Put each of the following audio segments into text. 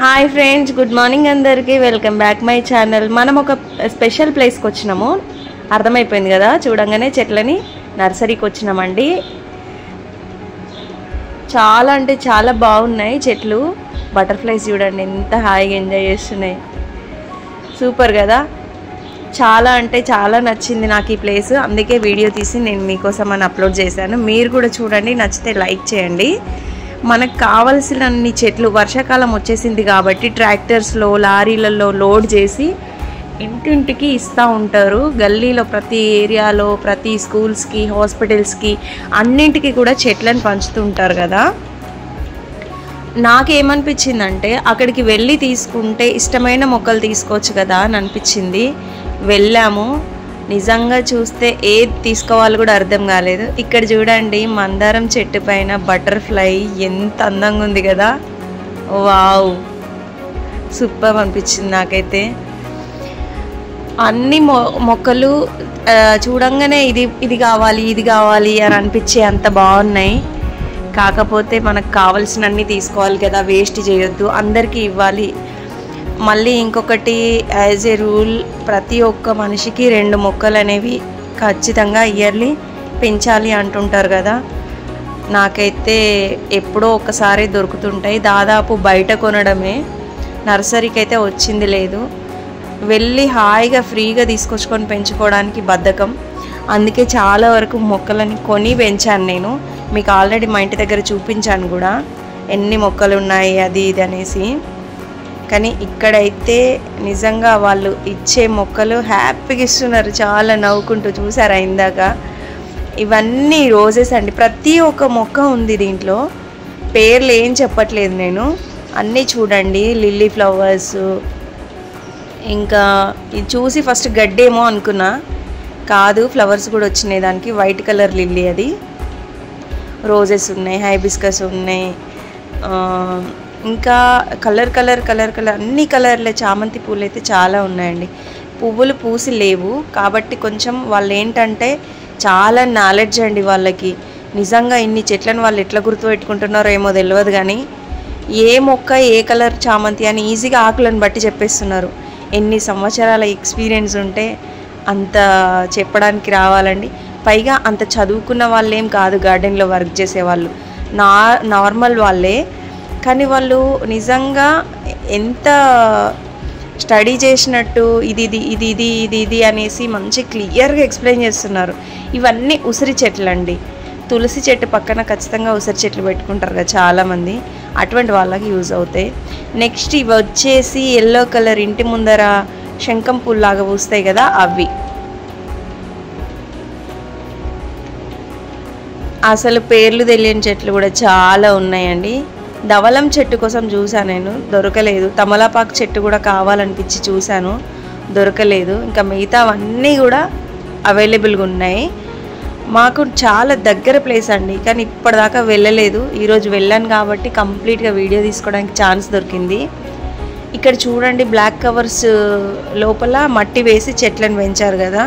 Hi friends, good morning అందరికీ. Welcome back my channel. మనం ఒక స్పెషల్ ప్లేస్కి వచ్చినాము, అర్థమైపోయింది కదా చూడంగానే. చెట్లని నర్సరీకి వచ్చినామండి. చాలా అంటే చాలా బాగున్నాయి చెట్లు. బటర్ఫ్లైస్ చూడండి ఎంత హాయిగా ఎంజాయ్ చేస్తున్నాయి. సూపర్ కదా. చాలా అంటే చాలా నచ్చింది నాకు ఈ ప్లేస్. అందుకే వీడియో తీసి నేను మీకోసం అని అప్లోడ్ చేశాను. మీరు కూడా చూడండి, నచ్చితే లైక్ చేయండి. మనకు కావలసినన్ని చెట్లు వర్షాకాలం వచ్చేసింది కాబట్టి ట్రాక్టర్స్లో లారీలలో లోడ్ చేసి ఇంటింటికి ఇస్తూ ఉంటారు. గల్లీలో ప్రతి ఏరియాలో ప్రతి స్కూల్స్కి హాస్పిటల్స్కి అన్నింటికి కూడా చెట్లను పంచుతుంటారు కదా. నాకేమనిపించిందంటే అక్కడికి వెళ్ళి తీసుకుంటే ఇష్టమైన మొక్కలు తీసుకోవచ్చు కదా అని అనిపించింది. వెళ్ళాము, నిజంగా చూస్తే ఏది తీసుకోవాలో కూడా అర్థం కాలేదు. ఇక్కడ చూడండి, మందారం చెట్టు పైన బటర్ఫ్లై ఎంత అందంగా ఉంది కదా. వావ్, సూపర్ అనిపించింది నాకైతే. అన్ని మొక్కలు చూడంగానే ఇది కావాలి ఇది కావాలి అని అనిపించే అంత బాగున్నాయి. కాకపోతే మనకు కావాల్సినన్ని తీసుకోవాలి కదా, వేస్ట్ చేయొద్దు, అందరికీ ఇవ్వాలి. మళ్ళీ ఇంకొకటి, యాజ్ ఏ రూల్ ప్రతి ఒక్క మనిషికి 2 మొక్కలు అనేవి ఖచ్చితంగా ఇయర్లీ పెంచాలి అంటుంటారు కదా. నాకైతే ఎప్పుడో ఒకసారి దొరుకుతుంటాయి, దాదాపు బయట కొనడమే. నర్సరీకి అయితే వచ్చింది లేదు. వెళ్ళి హాయిగా ఫ్రీగా తీసుకొచ్చుకొని పెంచుకోవడానికి బద్ధకం. అందుకే చాలా వరకు మొక్కలని కొని పెంచాను నేను. మీకు ఆల్రెడీ మా ఇంటి దగ్గర చూపించాను కూడా ఎన్ని మొక్కలు ఉన్నాయి అది ఇది అనేసి. కానీ ఇక్కడైతే నిజంగా వాళ్ళు ఇచ్చే మొక్కలు హ్యాపీగా ఇస్తున్నారు, చాలా నవ్వుకుంటూ. చూసారా ఇందాక, ఇవన్నీ రోజెస్ అండి. ప్రతి ఒక్క మొక్క ఉంది దీంట్లో, పేర్లు ఏం చెప్పట్లేదు నేను. అన్నీ చూడండి, లిల్లీ ఫ్లవర్స్. ఇంకా ఇది చూసి ఫస్ట్ గడ్డేమో అనుకున్నా, కాదు ఫ్లవర్స్ కూడా వచ్చినాయి దానికి. వైట్ కలర్ లిల్లీ అది. రోజెస్ ఉన్నాయి, హైబిస్కస్ ఉన్నాయి, ఇంకా కలర్ అన్ని కలర్లే చామంతి పూలు అయితే చాలా ఉన్నాయండి. పువ్వులు పూసి లేవు కాబట్టి కొంచెం వాళ్ళు ఏంటంటే చాలా నాలెడ్జ్ అండి వాళ్ళకి. నిజంగా ఇన్ని చెట్లను వాళ్ళు ఎట్లా గుర్తుపెట్టుకుంటున్నారో ఏమో తెలియదు, కానీ ఏ మొక్క ఏ కలర్ చామంతి అని ఈజీగా ఆకులను బట్టి చెప్పేస్తున్నారు. ఎన్ని సంవత్సరాల ఎక్స్పీరియన్స్ ఉంటే అంత చెప్పడానికి రావాలండి. పైగా అంత చదువుకున్న వాళ్ళేం కాదు గార్డెన్లో వర్క్ చేసేవాళ్ళు, నార్మల్ వాళ్ళే. కానీ వాళ్ళు నిజంగా ఎంత స్టడీ చేసినట్టు ఇది అనేసి మంచి క్లియర్గా ఎక్స్ప్లెయిన్ చేస్తున్నారు. ఇవన్నీ ఉసిరి చెట్లు అండి. తులసి చెట్టు పక్కన ఖచ్చితంగా ఉసిరి చెట్లు పెట్టుకుంటారు కదా చాలామంది, అటువంటి వాళ్ళకి యూజ్ అవుతాయి. నెక్స్ట్ ఇవి వచ్చేసి ఎల్లో కలర్ ఇంటి ముందర శంఖం పూల్లాగా పూస్తాయి కదా అవి. అసలు పేర్లు తెలియని చెట్లు కూడా చాలా ఉన్నాయండి. ధవళం చెట్టు కోసం చూసాను నేను, దొరకలేదు. తమలపాకు చెట్టు కూడా కావాలనిపించి చూశాను, దొరకలేదు. ఇంకా మిగతావన్నీ కూడా అవైలబుల్గా ఉన్నాయి. మాకు చాలా దగ్గర ప్లేస్ అండి, కానీ ఇప్పటిదాకా వెళ్ళలేదు. ఈరోజు వెళ్ళాను కాబట్టి కంప్లీట్గా వీడియో తీసుకోవడానికి ఛాన్స్ దొరికింది. ఇక్కడ చూడండి, బ్లాక్ కవర్స్ లోపల మట్టి వేసి చెట్లను పెంచారు కదా.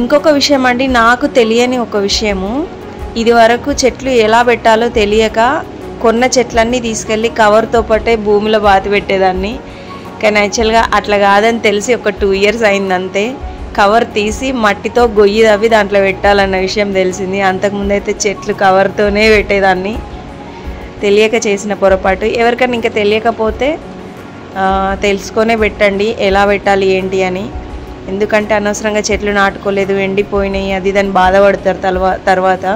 ఇంకొక విషయం అండి, నాకు తెలియని ఒక విషయము, ఇది వరకు చెట్లు ఎలా పెట్టాలో తెలియక కొన్న చెట్లన్నీ తీసుకెళ్ళి కవర్తో పాటే భూమిలో బాతి పెట్టేదాన్ని. కానీ యాక్చువల్గా అట్లా కాదని తెలిసి ఒక 2 years అయింది అంతే. కవర్ తీసి మట్టితో గొయ్యి తవ్వి దాంట్లో పెట్టాలన్న విషయం తెలిసింది. అంతకుముందు అయితే చెట్లు కవర్తోనే పెట్టేదాన్ని, తెలియక చేసిన పొరపాటు. ఎవరికైనా ఇంకా తెలియకపోతే తెలుసుకొనే పెట్టండి ఎలా పెట్టాలి ఏంటి అని. ఎందుకంటే అనవసరంగా చెట్లు నాటుకోలేదు, ఎండిపోయినాయి, అది దాన్ని బాధపడతారు తర్వాత.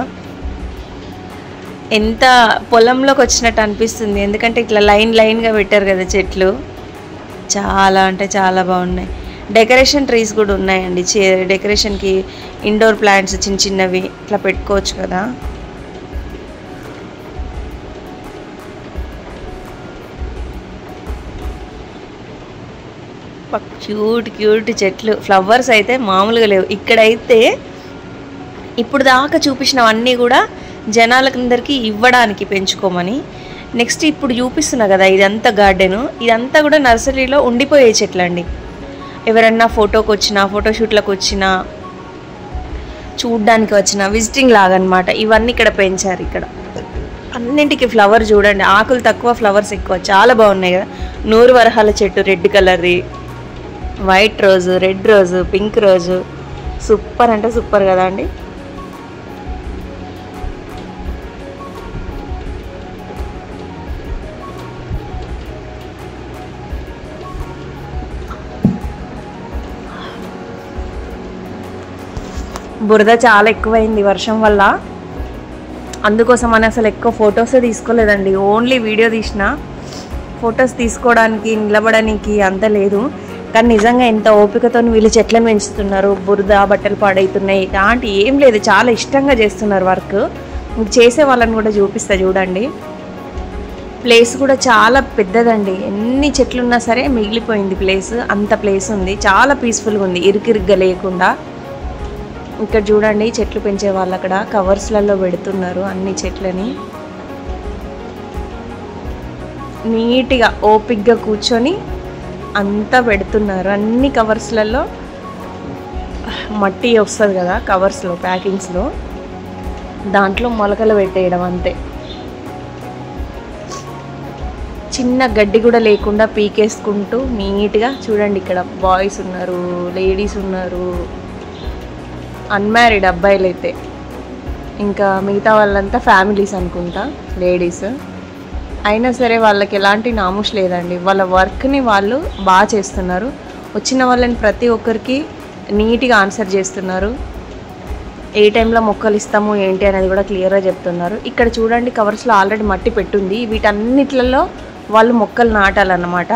ఎంత పొలంలోకి వచ్చినట్టు అనిపిస్తుంది, ఎందుకంటే ఇట్లా లైన్గా పెట్టారు కదా చెట్లు. చాలా అంటే చాలా బాగున్నాయి. డెకరేషన్ ట్రీస్ కూడా ఉన్నాయండి. డెకరేషన్కి ఇండోర్ ప్లాంట్స్ చిన్నవి ఇట్లా పెట్టుకోవచ్చు కదా. క్యూట్ చెట్లు. ఫ్లవర్స్ అయితే మామూలుగా లేవు. ఇక్కడైతే ఇప్పుడు దాకా చూపించినవన్నీ కూడా జనాలకందరికీ ఇవ్వడానికి పెంచుకోమని. నెక్స్ట్ ఇప్పుడు చూపిస్తున్నా కదా, ఇదంతా గార్డెను, ఇదంతా కూడా నర్సరీలో ఉండిపోయే చెట్లు అండి. ఎవరన్నా ఫోటోకి వచ్చినా, ఫోటోషూట్లకు వచ్చినా, చూడ్డానికి వచ్చిన విజిటింగ్ లాగా అనమాట. ఇవన్నీ ఇక్కడ పెంచారు. ఇక్కడ అన్నింటికి ఫ్లవర్ చూడండి, ఆకులు తక్కువ ఫ్లవర్స్ ఎక్కువ, చాలా బాగున్నాయి కదా. 100 వరహాల చెట్టు రెడ్ కలర్ది, వైట్ రోజు, రెడ్ రోజు, పింక్ రోజు, సూపర్ అంటే సూపర్ కదా అండి. బురద చాలా ఎక్కువైంది వర్షం వల్ల, అందుకోసం అని అసలు ఎక్కువ ఫొటోసే తీసుకోలేదండి. ఓన్లీ వీడియో తీసిన, ఫొటోస్ తీసుకోవడానికి నిలబడడానికి అంత లేదు. కానీ నిజంగా ఎంత ఓపికతో వీళ్ళు చెట్లను పెంచుతున్నారు. బురద, బట్టలు పాడవుతున్నాయి అలాంటి ఏం లేదు, చాలా ఇష్టంగా చేస్తున్నారు వర్క్. చేసే వాళ్ళని కూడా చూపిస్తా చూడండి. ప్లేస్ కూడా చాలా పెద్దదండి, ఎన్ని చెట్లు ఉన్నా సరే మిగిలిపోయింది ప్లేస్, అంత ప్లేస్ ఉంది. చాలా పీస్ఫుల్గా ఉంది, ఇరుకిరుగ్గా లేకుండా. ఇక్కడ చూడండి చెట్లు పెంచే వాళ్ళు అక్కడ కవర్స్లలో పెడుతున్నారు అన్ని చెట్లని. నీట్గా ఓపిక్గా కూర్చొని అంతా పెడుతున్నారు. అన్ని కవర్స్లలో మట్టి వస్తుంది కదా కవర్స్లో, ప్యాకింగ్స్లో, దాంట్లో మొలకలు పెట్టేయడం అంతే. చిన్న గడ్డి కూడా లేకుండా పీకేసుకుంటూ నీట్గా చూడండి. ఇక్కడ బాయ్స్ ఉన్నారు, లేడీస్ ఉన్నారు, అన్మ్యారీడ్ అబ్బాయిలు అయితే, ఇంకా మిగతా వాళ్ళంతా ఫ్యామిలీస్ అనుకుంటా లేడీస్. అయినా సరే వాళ్ళకి ఎలాంటి నామూష్ లేదండి, వాళ్ళ వర్క్ని వాళ్ళు బాగా చేస్తున్నారు. వచ్చిన వాళ్ళని ప్రతి ఒక్కరికి నీట్గా ఆన్సర్ చేస్తున్నారు. ఏ టైంలో మొక్కలు ఇస్తాము ఏంటి అనేది కూడా క్లియర్గా చెప్తున్నారు. ఇక్కడ చూడండి కవర్స్లో ఆల్రెడీ మట్టి పెట్టుంది, వీటన్నిట్లలో వాళ్ళు మొక్కలు నాటాలన్నమాట.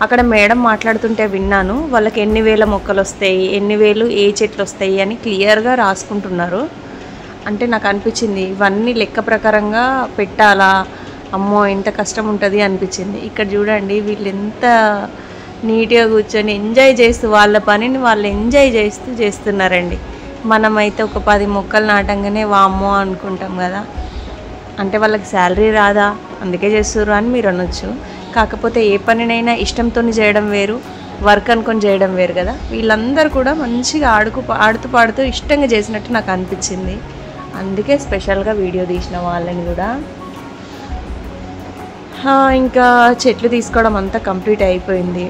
అక్కడ మేడం మాట్లాడుతుంటే విన్నాను, వాళ్ళకి ఎన్ని వేల మొక్కలు వస్తాయి, ఎన్ని వేలు ఏ చెట్లు వస్తాయి అని క్లియర్గా రాసుకుంటున్నారు. అంటే నాకు అనిపించింది ఇవన్నీ లెక్క ప్రకారంగా పెట్టాలా, అమ్మో ఎంత కష్టం ఉంటుంది అనిపించింది. ఇక్కడ చూడండి వీళ్ళు ఎంత నీట్గా కూర్చొని ఎంజాయ్ చేస్తూ వాళ్ళ పనిని వాళ్ళు ఎంజాయ్ చేస్తూ చేస్తున్నారండి. మనమైతే ఒక 10 మొక్కలు నాటంగానే వామ్మో అనుకుంటాం కదా, అంటే వాళ్ళకి శాలరీ రాదా అందుకే చేస్తున్నారు అని మీరు అనొచ్చు. కాకపోతే ఏ పనినైనా ఇష్టంతో చేయడం వేరు, వర్క్ అనుకొని చేయడం వేరు కదా. వీళ్ళందరూ కూడా మంచిగా ఆడుతూ పాడుతూ ఇష్టంగా చేసినట్టు నాకు అనిపించింది. అందుకే స్పెషల్గా వీడియో తీసిన వాళ్ళని కూడా. ఇంకా చెట్లు తీసుకోవడం అంతా కంప్లీట్ అయిపోయింది.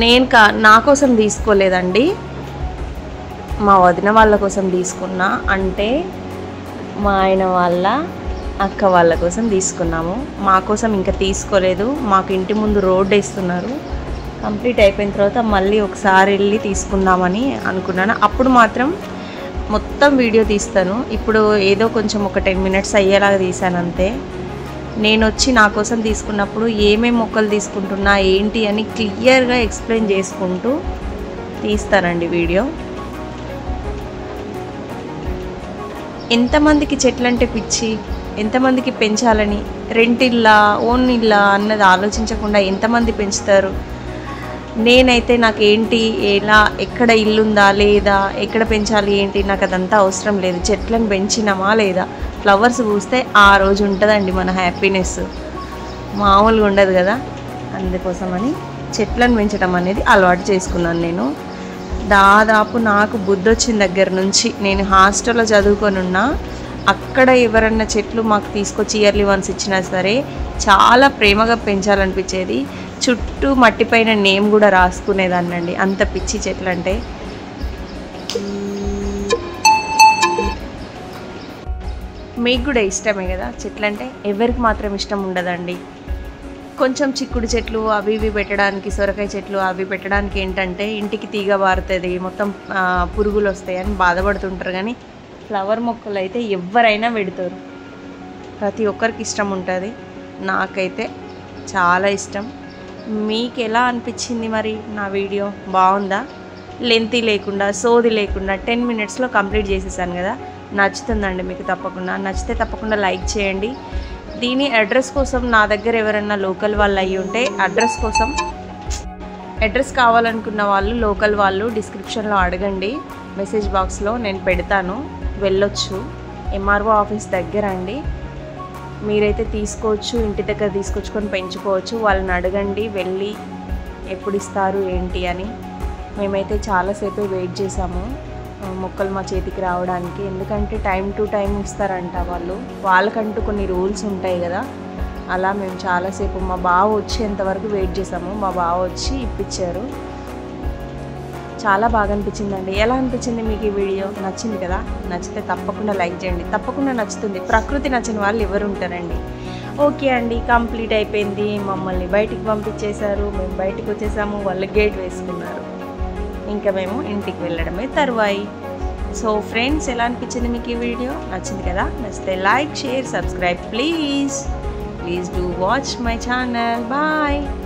నేను నా కోసం తీసుకోలేదండి, మా వదిన వాళ్ళ కోసం తీసుకున్నా. అంటే మా ఆయన వాళ్ళ అక్క వాళ్ళ కోసం తీసుకున్నాము, మా కోసం ఇంకా తీసుకోలేదు. మాకు ఇంటి ముందు రోడ్డు వేస్తున్నారు, కంప్లీట్ అయిపోయిన తర్వాత మళ్ళీ ఒకసారి వెళ్ళి తీసుకుందామని అనుకున్నాను. అప్పుడు మాత్రం మొత్తం వీడియో తీస్తాను. ఇప్పుడు ఏదో కొంచెం ఒక 10 మినిట్స్ అయ్యేలాగా తీసాను అంతే. నేను వచ్చి నా కోసం తీసుకున్నప్పుడు ఏమేమి మొక్కలు తీసుకుంటున్నా ఏంటి అని క్లియర్గా ఎక్స్ప్లెయిన్ చేసుకుంటూ తీస్తానండి వీడియో. ఎంతమందికి చెట్లంటే పిచ్చి, ఎంతమందికి పెంచాలని, రెంట్ ఇల్లా ఓన్ ఇల్లా అన్నది ఆలోచించకుండా ఎంతమంది పెంచుతారు. నేనైతే నాకేంటి, ఎలా, ఎక్కడ ఇల్లుందా లేదా, ఎక్కడ పెంచాలి ఏంటి, నాకు అదంతా అవసరం లేదు. చెట్లను పెంచినామా లేదా, ఫ్లవర్స్ పూస్తే ఆ రోజు ఉంటుందండి మన హ్యాపీనెస్, మామూలుగా ఉండదు కదా. అందుకోసమని చెట్లను పెంచడం అనేది అలవాటు చేసుకున్నాను నేను. దాదాపు నాకు బుద్ధి వచ్చిన దగ్గర నుంచి, నేను హాస్టల్లో చదువుకొని ఉన్నా, అక్కడ ఎవరన్నా చెట్లు మాకు తీసుకొచ్చి ఇయర్లీ వన్స్ ఇచ్చినా సరే చాలా ప్రేమగా పెంచాలనిపించేది. చుట్టూ మట్టి పైన నేమ్ కూడా రాసుకునేదాన్నండి, అంత పిచ్చి చెట్లు అంటే. మీకు కూడా ఇష్టమే కదా చెట్లు అంటే, ఎవరికి మాత్రం ఇష్టం ఉండదండి. కొంచెం చిక్కుడు చెట్లు అవి ఇవి పెట్టడానికి, సొరకాయ చెట్లు అవి పెట్టడానికి ఏంటంటే ఇంటికి తీగ బారుతుంది, మొత్తం పురుగులు వస్తాయి అని బాధపడుతుంటారు. కానీ ఫ్లవర్ మొక్కలు అయితే ఎవరైనా పెడతారు, ప్రతి ఒక్కరికి ఇష్టం ఉంటుంది. నాకైతే చాలా ఇష్టం. మీకు ఎలా అనిపించింది మరి నా వీడియో? బాగుందా? లెంతీ లేకుండా, సోది లేకుండా 10 మినిట్స్లో కంప్లీట్ చేసేసాను కదా. నచ్చుతుందండి మీకు తప్పకుండా. నచ్చితే తప్పకుండా లైక్ చేయండి. దీని అడ్రస్ కోసం నా దగ్గర ఎవరైనా లోకల్ వాళ్ళు అయ్యి ఉంటే అడ్రస్ కావాలనుకున్న వాళ్ళు, లోకల్ వాళ్ళు డిస్క్రిప్షన్లో అడగండి, మెసేజ్ బాక్స్లో నేను పెడతాను, వెళ్ళొచ్చు. ఎంఆర్ఓ ఆఫీస్ దగ్గర అండి, మీరైతే తీసుకోవచ్చు, ఇంటి దగ్గర తీసుకొచ్చుకొని పెంచుకోవచ్చు. వాళ్ళని అడగండి వెళ్ళి ఎప్పుడు ఇస్తారు ఏంటి అని. మేమైతే చాలాసేపు వెయిట్ చేసాము, మొక్కలు మా చేతికి రావడానికి. ఎందుకంటే టైం టు టైం ఇస్తారంట వాళ్ళు, వాళ్ళకంటూ కొన్ని రూల్స్ ఉంటాయి కదా. అలా మేము చాలాసేపు మా బావ వచ్చేంతవరకు వెయిట్ చేసాము. మా బావ వచ్చి ఇప్పించారు. చాలా బాగా అనిపించిందండి. ఎలా అనిపించింది మీకు ఈ వీడియో? నచ్చింది కదా? నచ్చితే తప్పకుండా లైక్ చేయండి. తప్పకుండా నచ్చుతుంది. ప్రకృతి నచ్చిన వాళ్ళు ఎవరు ఉంటారండి. ఓకే అండి, కంప్లీట్ అయిపోయింది. మమ్మల్ని బయటికి పంపించేశారు. మేము బయటికి వచ్చేసాము. వాళ్ళు గేట్ వేసుకున్నారు. ఇంకా మేము ఇంటికి వెళ్ళడమే తరువాయి. సో ఫ్రెండ్స్, ఎలా అనిపించింది మీకు ఈ వీడియో? నచ్చింది కదా? నచ్చితే like, share, subscribe please. Please do watch my channel. Bye.